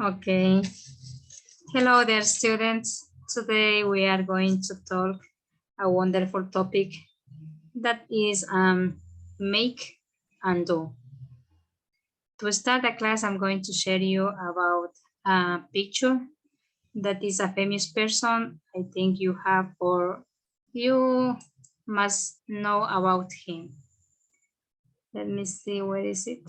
Okay. Hello there, students. Today we are going to talk a wonderful topic that is make and do. To start the class, I'm going to share you about a picture that is a famous person. I think you have or you must know about him. Let me see, where is it?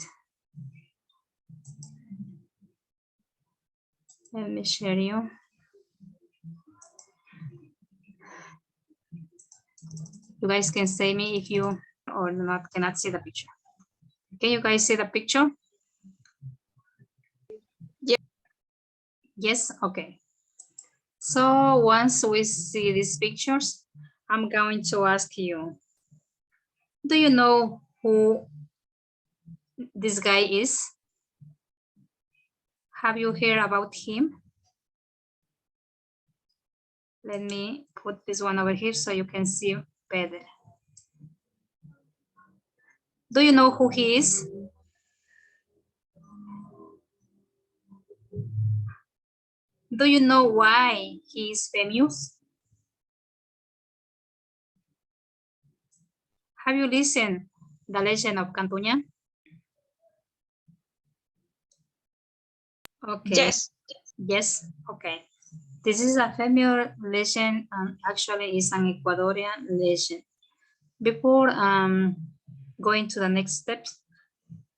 Let me share you. You guys can say me if you or not cannot see the picture. Can you guys see the picture? Yes, okay. So once we see these pictures, I'm going to ask you, do you know who this guy is? Have you heard about him? Let me put this one over here so you can see better. Do you know who he is? Do you know why he is famous? Have you listened the legend of Cantuña? Okay. Yes. Yes. Okay. This is a famous legend and actually is an Ecuadorian legend. Before going to the next steps,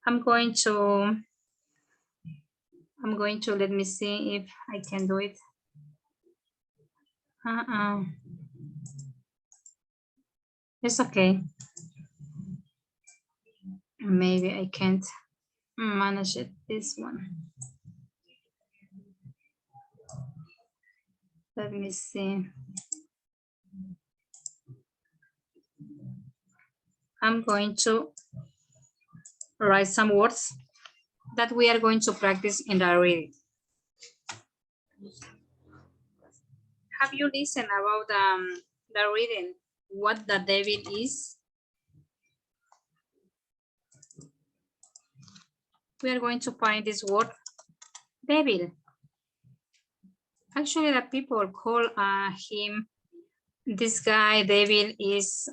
I'm going to let me see if I can do it. It's okay. Maybe I can't manage it, this one. Let me see. I'm going to write some words that we are going to practice in the reading. Have you listened about the reading, what the devil is? We are going to find this word, devil. Actually, the people call him, this guy, devil, is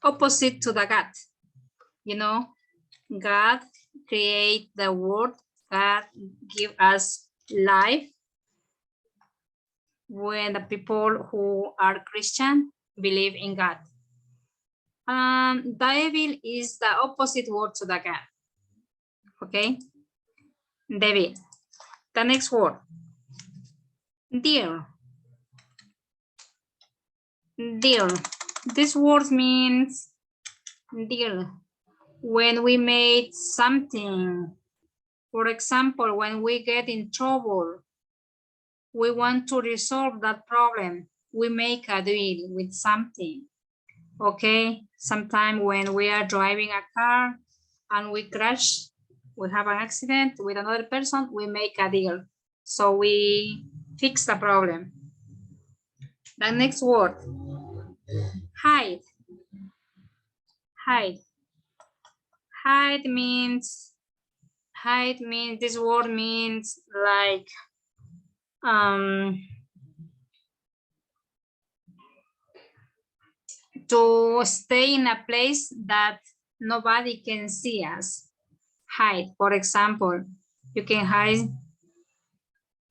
opposite to the God. You know, God create the world, God give us life. When the people who are Christian believe in God. Devil is the opposite word to the God. Okay, devil. The next word, dear. Dear. This word means dear. When we made something, for example, when we get in trouble, we want to resolve that problem, we make a deal with something. Okay, sometimes when we are driving a car and we crash, we have an accident with another person, we make a deal. So we fix the problem. The next word, hide. Hide. Hide means, this word means like, to stay in a place that nobody can see us. Hide, for example, you can hide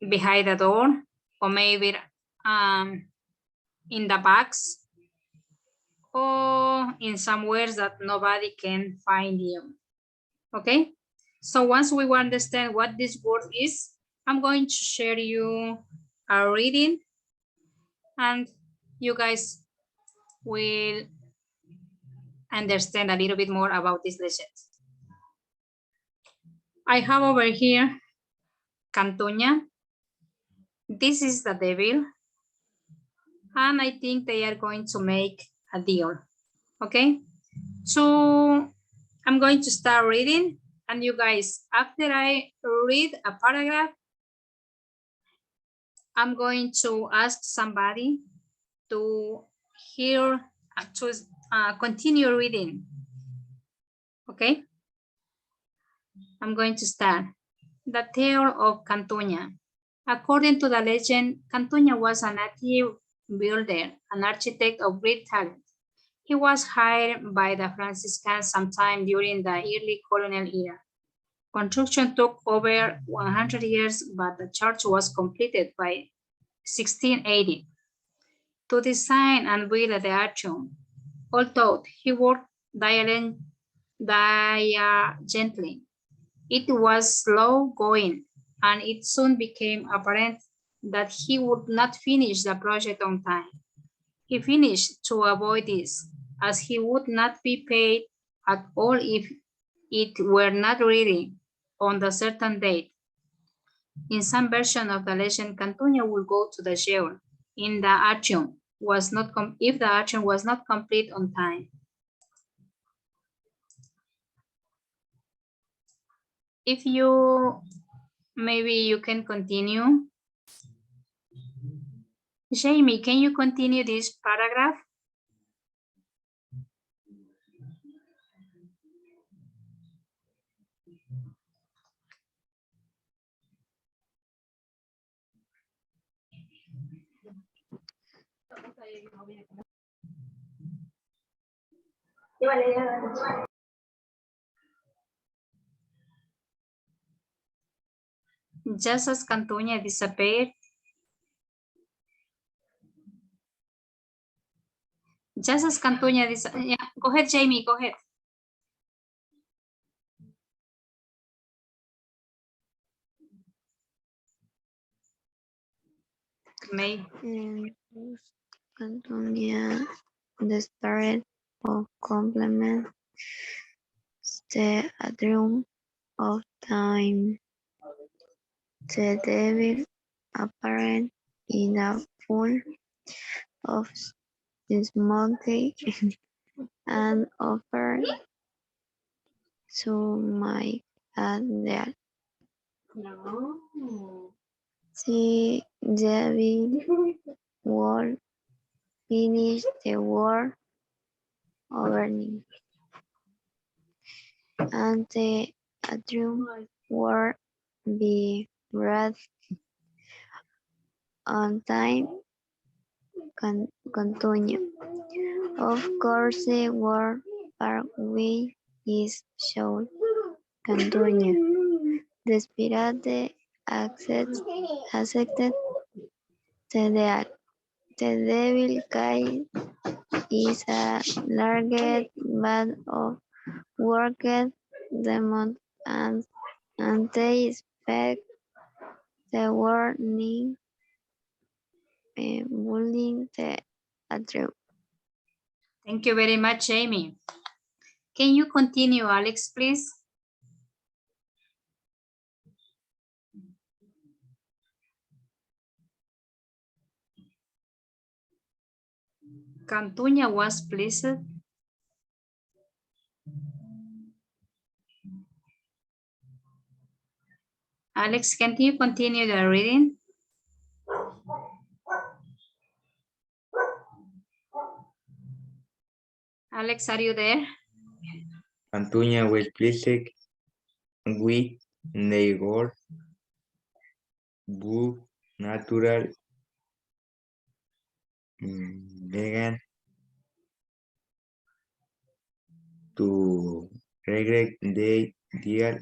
behind the door or maybe in the box or in somewhere that nobody can find you. Okay, so once we understand what this word is, I'm going to share you a reading and you guys will understand a little bit more about this lesson. I have over here Cantuña. This is the devil. And I think they are going to make a deal. Okay, so I'm going to start reading and you guys, after I read a paragraph, I'm going to ask somebody to hear, to continue reading. Okay, I'm going to start. The tale of Cantuña. According to the legend, Cantuña was a native builder, an architect of great talent. He was hired by the Franciscans sometime during the early colonial era. Construction took over 100 years, but the church was completed by 1680. To design and build the atrium, although he worked diligently, it was slow going, and it soon became apparent that he would not finish the project on time. He finished to avoid this, as he would not be paid at all if it were not ready on the certain date. In some version of the legend, Cantuña will go to the jail in the atrium if the atrium was not complete on time. If you, maybe you can continue. Jamie, can you continue this paragraph? Just as Cantuña disappeared, yeah, go ahead, Jamie, go ahead. May. Cantuña, the spirit of complement, the atrium of time, the devil apparent in a full of smoky and offered to my that the devil will finish the war overnight, and the atrium will be brought on time. Cantuña. Of course, the word parkway is shown. Cantuña. The spirit accepted the devil guy is a large band of worked demons and they expect the warning bullying the atrium. Thank you very much, Jamie. Can you continue, Alex, please? Cantuña was pleased. Alex, can you continue the reading? Alex, are you there? Cantuña was pleased with neighbor book natural vegan to regret the deal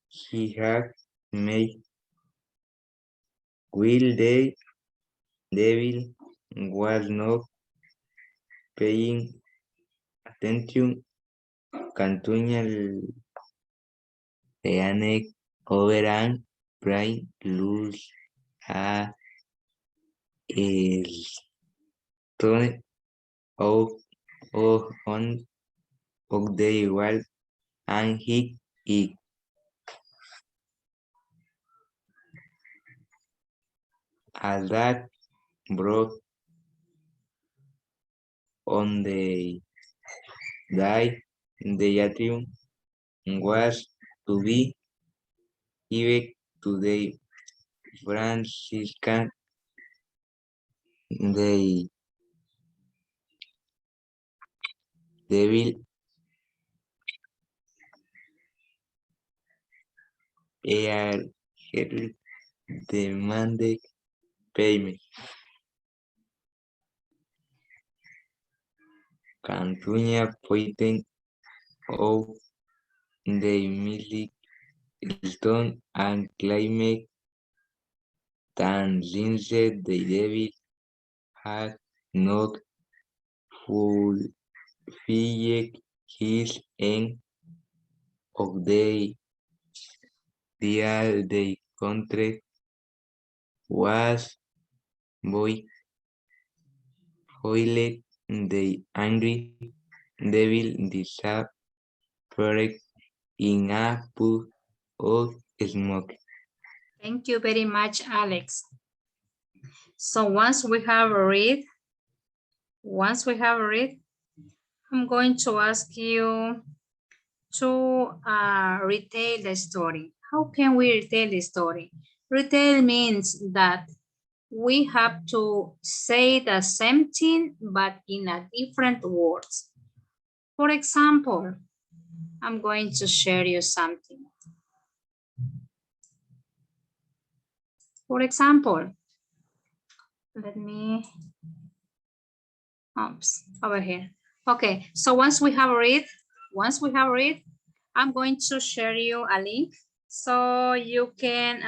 he had made. Will the devil was not paying attention. Cantuña leaned over and tried loose a stone out of the wall and hit it. As that broke on the day, the atrium was to be given to the Franciscan. The devil Ear demanded payment. Cantuña pointed out the milestone and claimed that since the devil had not fulfilled his end of the deal, the contract was void. Foiled, the angry devil disappeared in a puff of smoke. Thank you very much, Alex. So once we have read, I'm going to ask you to retell the story. How can we retell the story? Retell means that we have to say the same thing, but in a different words. For example, I'm going to share you something. For example, let me, oops, over here. Okay, so once we have read, I'm going to share you a link so you can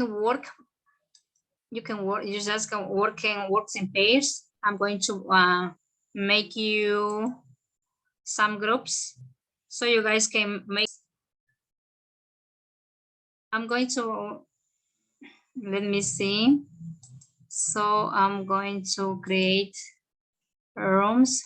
work. You just can works in pairs. I'm going to make you some groups so you guys can make. I'm going to, let me see. So I'm going to create rooms.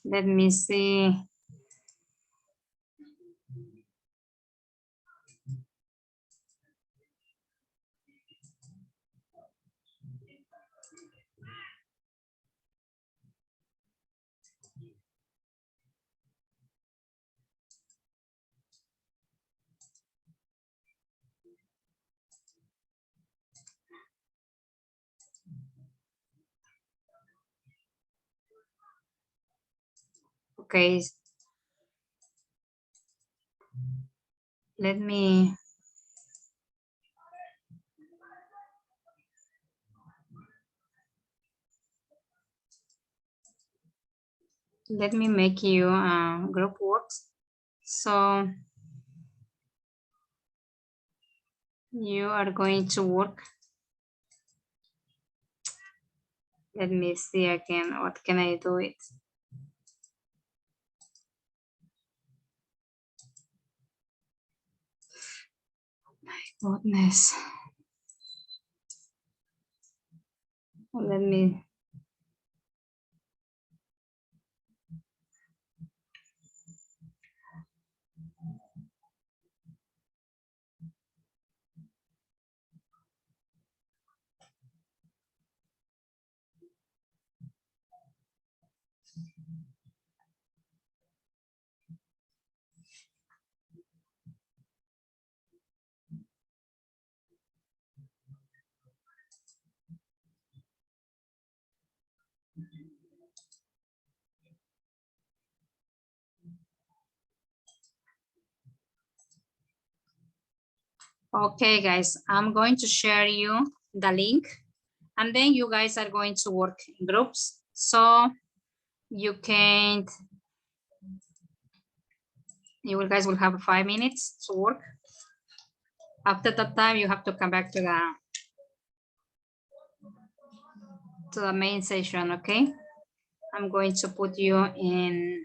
Let me see. Okay. Let me make you group works. So you are going to work. Let me see again. What can I do it? My goodness. Let me. Okay, guys, I'm going to share you the link and then you guys are going to work in groups. So you guys will have 5 minutes to work. After that time, you have to come back to the main session, okay? I'm going to put you in.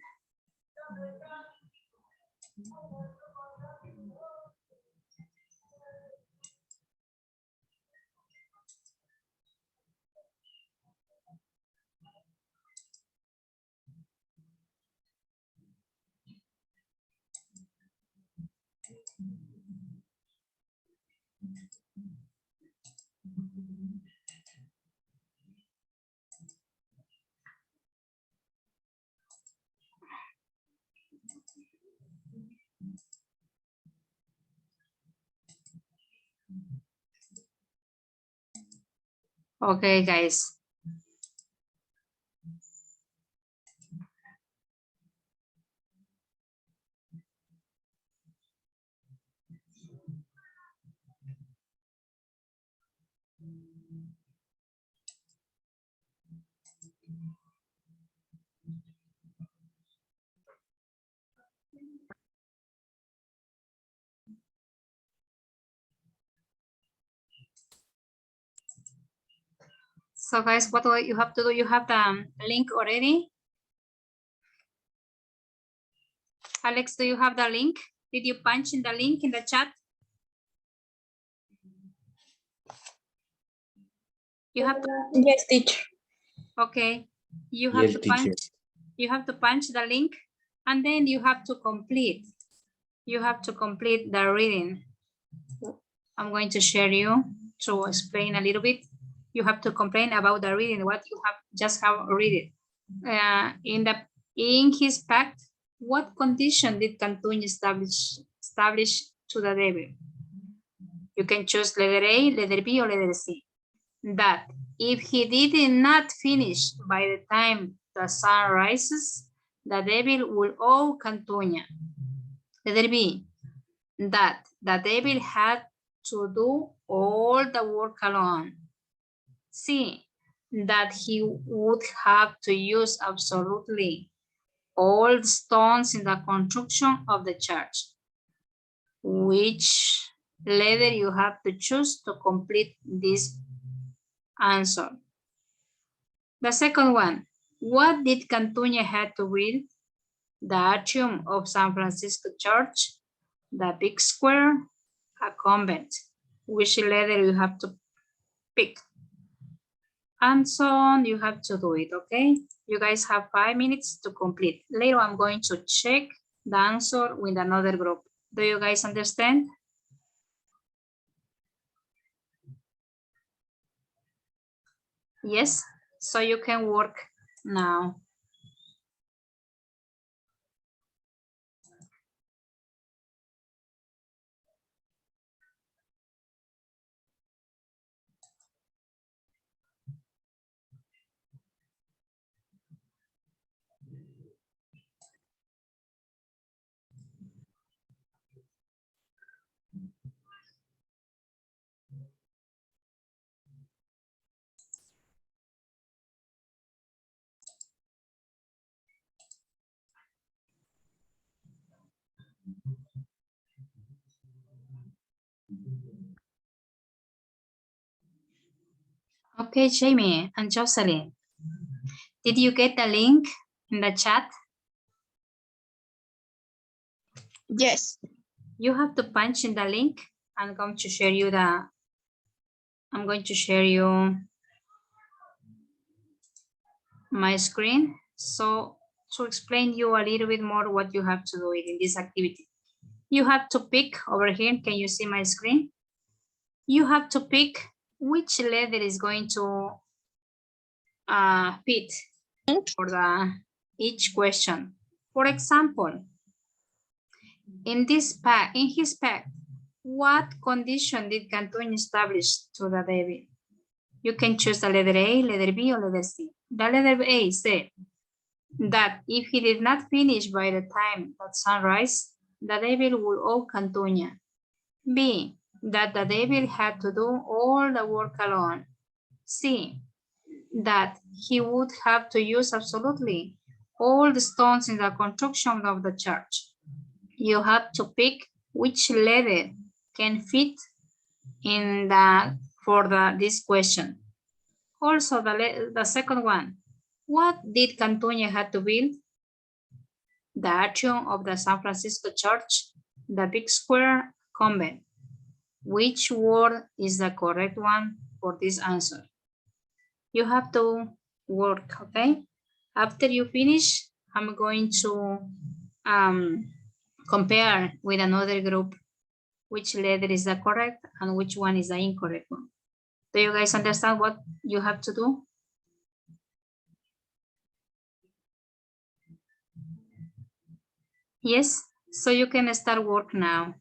Okay, guys. So guys, what do you have to do? You have the link already? Alex, do you have the link? Did you punch in the link in the chat? You have to, Yes, teacher. okay. You have Yes, to teacher. punch the link and then you have to complete. You have to complete the reading. I'm going to share you to explain a little bit. You have to complain about the reading, what you have just have read it. In his pact, what condition did Cantuña establish to the devil? You can choose letter A, letter B, or letter C. That if he did not finish by the time the sun rises, the devil will owe Cantuña. Letter B, that the devil had to do all the work alone. C, that he would have to use absolutely all the stones in the construction of the church. Which letter you have to choose to complete this answer? The second one, what did Cantuña have to build? The atrium of San Francisco Church, the big square, a convent. Which letter you have to pick? And so on, you have to do it, okay? You guys have 5 minutes to complete. Later, I'm going to check the answer with another group. Do you guys understand? Yes, so you can work now. Okay, Jamie and Jocelyn, did you get the link in the chat? Yes. You have to punch in the link. I'm going to share you my screen. So to explain you a little bit more what you have to do in this activity. You have to pick over here. Can you see my screen? You have to pick which letter is going to fit for each question. For example, in his pact, what condition did Cantuña establish to the devil? You can choose the letter A, letter B, or letter C. The letter A said that if he did not finish by the time that sunrise, the devil would owe Cantuña. B, that the devil had to do all the work alone. C, that he would have to use absolutely all the stones in the construction of the church. You have to pick which letter can fit in this question. Also, the second one, what did Cantuña have to build? The atrium of the San Francisco Church, the big square convent. Which word is the correct one for this answer? You have to work, okay? After you finish, I'm going to compare with another group which letter is the correct and which one is the incorrect one. Do you guys understand what you have to do? Yes, so you can start work now.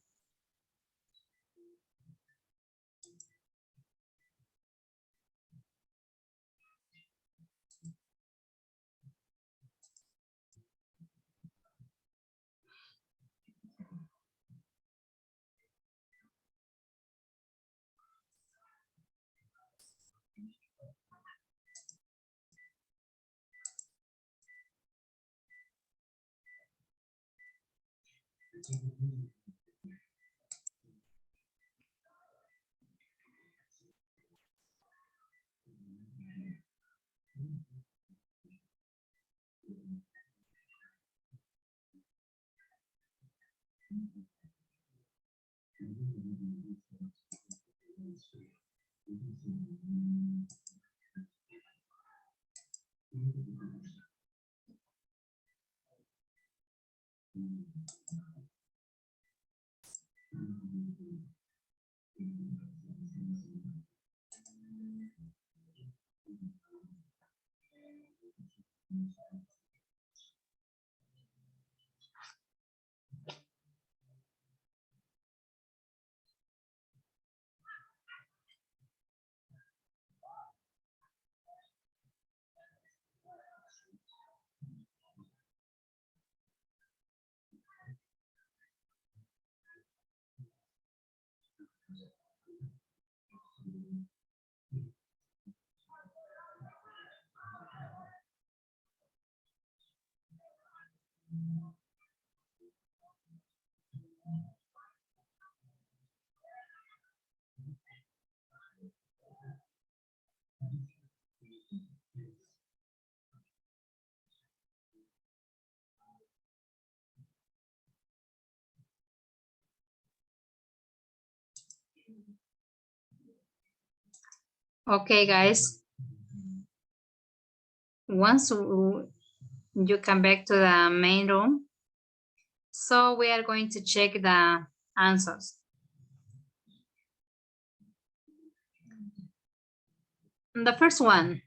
Okay, guys. Once you come back to the main room, so we are going to check the answers. The first one,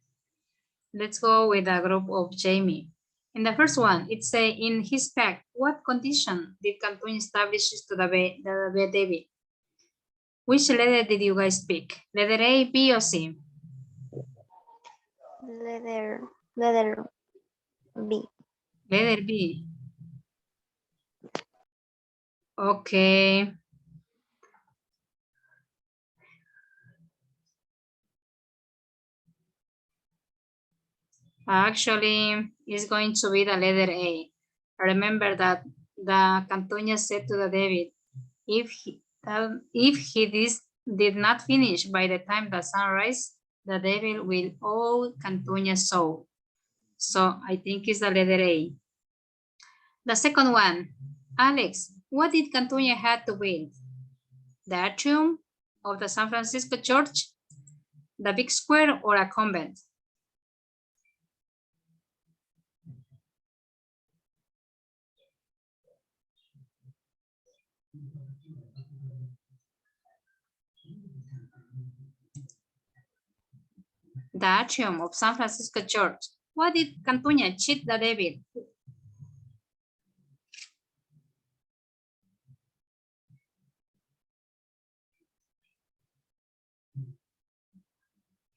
let's go with the group of Jamie. In the first one, it say in his pact, what condition did Cantuña establish to the David? Which letter did you guys pick? Letter A, B, or C? Letter B. Letter B. Okay. Actually, it's going to be the letter A. Remember that the Cantuña said to the David, if he did not finish by the time the sun rises, the devil will owe Cantuña's soul. So I think it's the letter A. The second one, Alex, what did Cantuña have to build? The atrium of the San Francisco Church, the big square, or a convent? The atrium of San Francisco Church. What did Cantuña cheat the devil?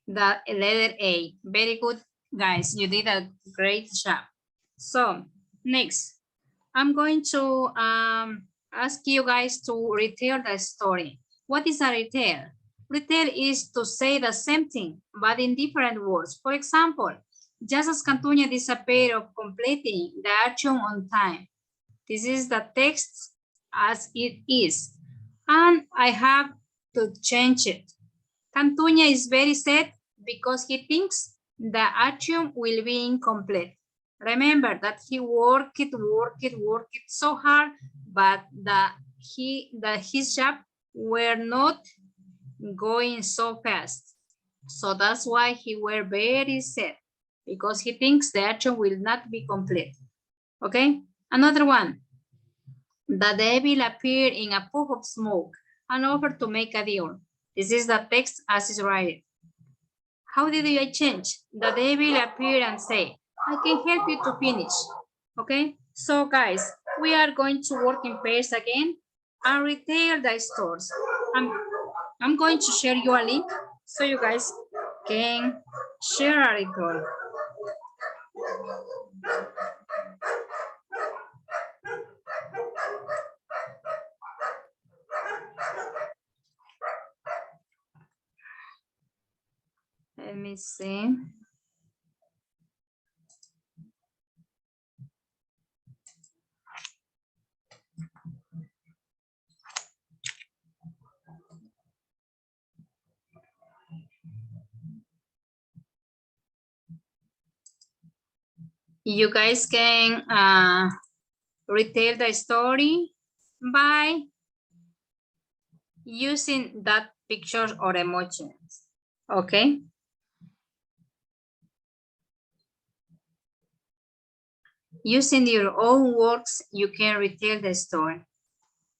The letter A. Very good, guys. You did a great job. So next, I'm going to ask you guys to retell the story. What is a retell? Retell is to say the same thing, but in different words. For example, just as Cantuña disappeared of completing the action on time. This is the text as it is, and I have to change it. Cantuña is very sad because he thinks the action will be incomplete. Remember that he worked so hard, but his job were not going so fast. So that's why he were very sad, because he thinks the action will not be complete. Okay, another one. The devil appeared in a puff of smoke and offered to make a deal. This is the text as is written. How did I change? The devil appeared and said, I can help you to finish. Okay, so guys, we are going to work in pairs again and retell the stores. I'm going to share you a link so you guys can share a record. Let me see. You guys can retell the story by using that pictures or emojis. Okay. Using your own words, you can retell the story.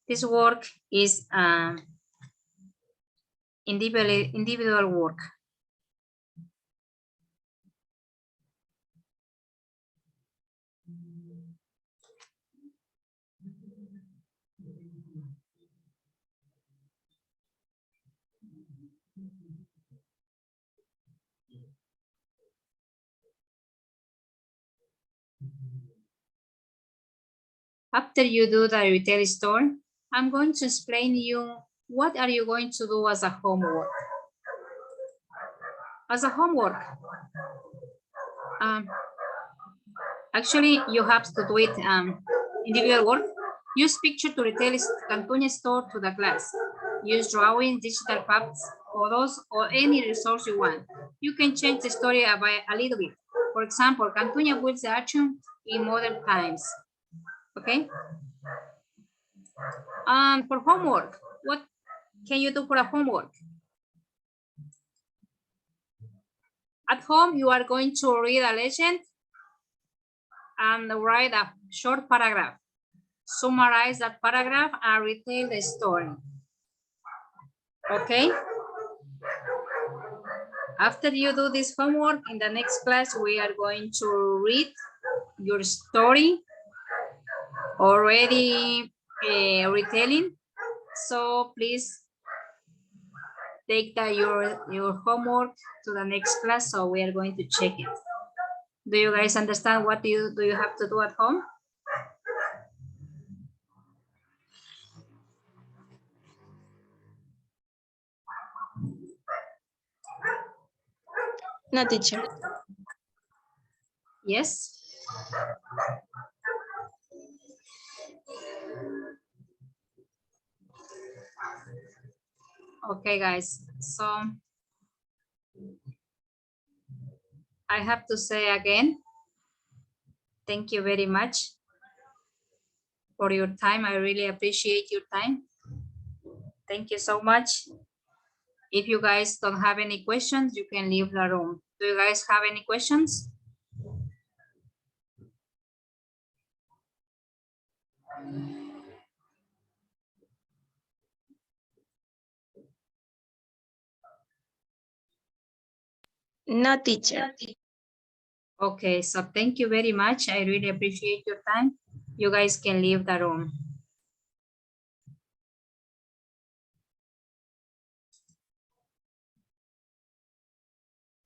This work is individual work. After you do the retell story, I'm going to explain you what are you going to do as a homework. As a homework, actually you have to do it individual work. Use picture to retell Cantuña store to the class. Use drawing, digital facts, photos, or any resource you want. You can change the story a little bit. For example, Cantuña builds the action in modern times. Okay? For homework, what can you do for a homework? At home, you are going to read a legend and write a short paragraph. Summarize that paragraph and retell the story. Okay? After you do this homework, in the next class, we are going to read your story already retelling. So please take your homework to the next class. So we are going to check it. Do you guys understand what do you have to do at home? No, teacher. Yes. Okay, guys. So I have to say again, thank you very much for your time. I really appreciate your time. Thank you so much. If you guys don't have any questions, you can leave the room. Do you guys have any questions? No, teacher. Okay, so thank you very much. I really appreciate your time. You guys can leave the room.